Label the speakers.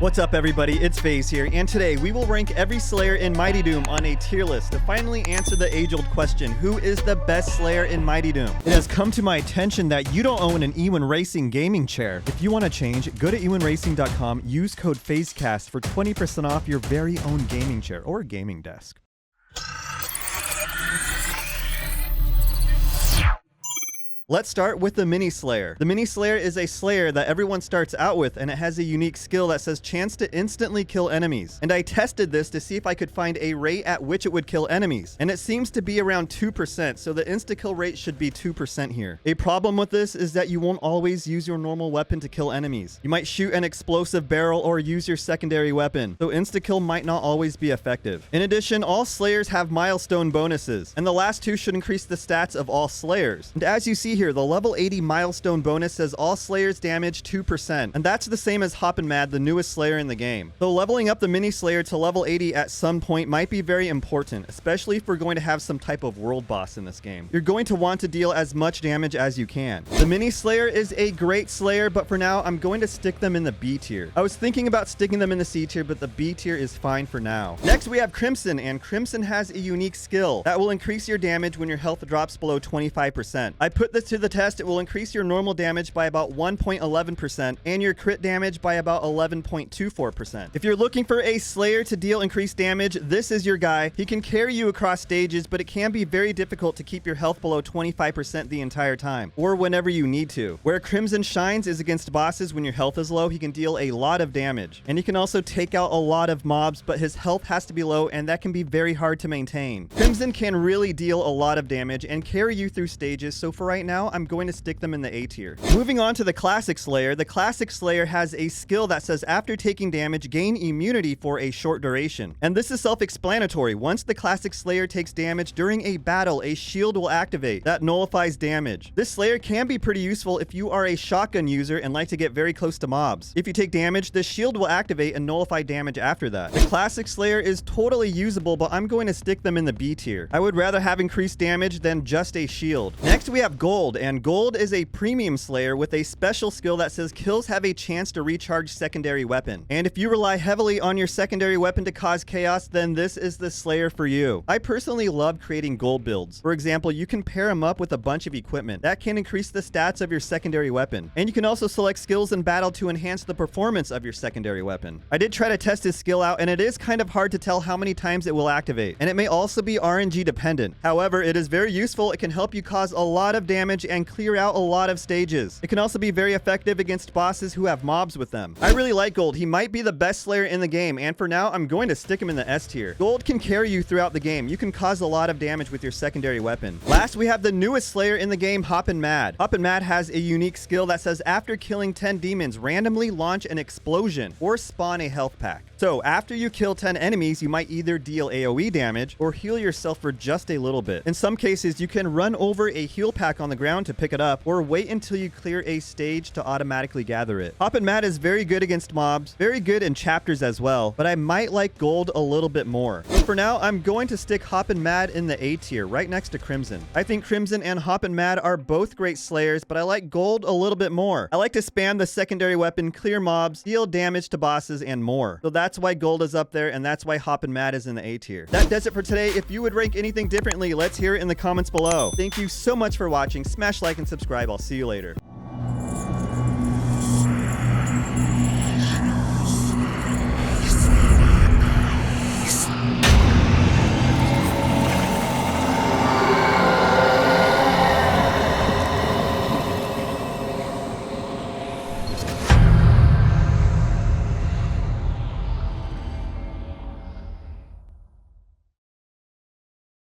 Speaker 1: What's up everybody, it's FaZe here, and today we will rank every Slayer in Mighty Doom on a tier list to finally answer the age-old question, who is the best Slayer in Mighty Doom? It has come to my attention that you don't own an EWinRacing gaming chair. If you want to change, go to EWinRacing.com, use code FaZEcast for 20% off your very own gaming chair or gaming desk. Let's start with the Mini Slayer. The Mini Slayer is a Slayer that everyone starts out with, and it has a unique skill that says chance to instantly kill enemies. And I tested this to see if I could find a rate at which it would kill enemies. And it seems to be around 2%, so the insta-kill rate should be 2% here. A problem with this is that you won't always use your normal weapon to kill enemies. You might shoot an explosive barrel or use your secondary weapon, so insta-kill might not always be effective. In addition, all Slayers have milestone bonuses, and the last two should increase the stats of all Slayers. And as you see here, the level 80 milestone bonus says all Slayers damage 2%, and that's the same as Hoppin Mad, the newest Slayer in the game. So leveling up the Mini Slayer to level 80 at some point might be very important, especially if we're going to have some type of world boss in this game. You're going to want to deal as much damage as you can. The Mini Slayer is a great Slayer, but for now, I'm going to stick them in the B tier. I was thinking about sticking them in the C tier, but the B tier is fine for now. Next, we have Crimson, and Crimson has a unique skill that will increase your damage when your health drops below 25%. I put this to the test. It will increase your normal damage by about 1.11% and your crit damage by about 11.24%. If you're looking for a Slayer to deal increased damage, this is your guy. He can carry you across stages, but it can be very difficult to keep your health below 25% the entire time, or whenever you need to. Where Crimson shines is against bosses when your health is low. He can deal a lot of damage, and he can also take out a lot of mobs, but his health has to be low, and that can be very hard to maintain. Crimson can really deal a lot of damage and carry you through stages, so for right now, I'm going to stick them in the A tier. Moving on to the Classic Slayer. The Classic Slayer has a skill that says after taking damage, gain immunity for a short duration. And this is self-explanatory. Once the Classic Slayer takes damage during a battle, a shield will activate that nullifies damage. This Slayer can be pretty useful if you are a shotgun user and like to get very close to mobs. If you take damage, the shield will activate and nullify damage after that. The Classic Slayer is totally usable, but I'm going to stick them in the B tier. I would rather have increased damage than just a shield. Next, we have Gold, and Gold is a premium Slayer with a special skill that says kills have a chance to recharge secondary weapon. And if you rely heavily on your secondary weapon to cause chaos, then this is the Slayer for you. I personally love creating Gold builds. For example, you can pair them up with a bunch of equipment. That can increase the stats of your secondary weapon. And you can also select skills in battle to enhance the performance of your secondary weapon. I did try to test his skill out, and it is kind of hard to tell how many times it will activate. And it may also be RNG dependent. However, it is very useful. It can help you cause a lot of damage and clear out a lot of stages. It can also be very effective against bosses who have mobs with them. I really like Gold. He might be the best Slayer in the game, and for now, I'm going to stick him in the S tier. Gold can carry you throughout the game. You can cause a lot of damage with your secondary weapon. Last, we have the newest Slayer in the game, Hoppin Mad. Hoppin Mad has a unique skill that says after killing 10 demons, randomly launch an explosion or spawn a health pack. So after you kill 10 enemies, you might either deal AoE damage or heal yourself for just a little bit. In some cases, you can run over a heal pack on the ground to pick it up, or wait until you clear a stage to automatically gather it. Hoppin Mad is very good against mobs, very good in chapters as well, but I might like Gold a little bit more. So for now, I'm going to stick Hoppin Mad in the A tier, right next to Crimson. I think Crimson and Hoppin Mad are both great Slayers, but I like Gold a little bit more. I like to spam the secondary weapon, clear mobs, deal damage to bosses, and more. So that's why Gold is up there, and that's why Hoppin Mad is in the A tier. That does it for today. If you would rank anything differently, let's hear it in the comments below. Thank you so much for watching. Smash like and subscribe. I'll see you later.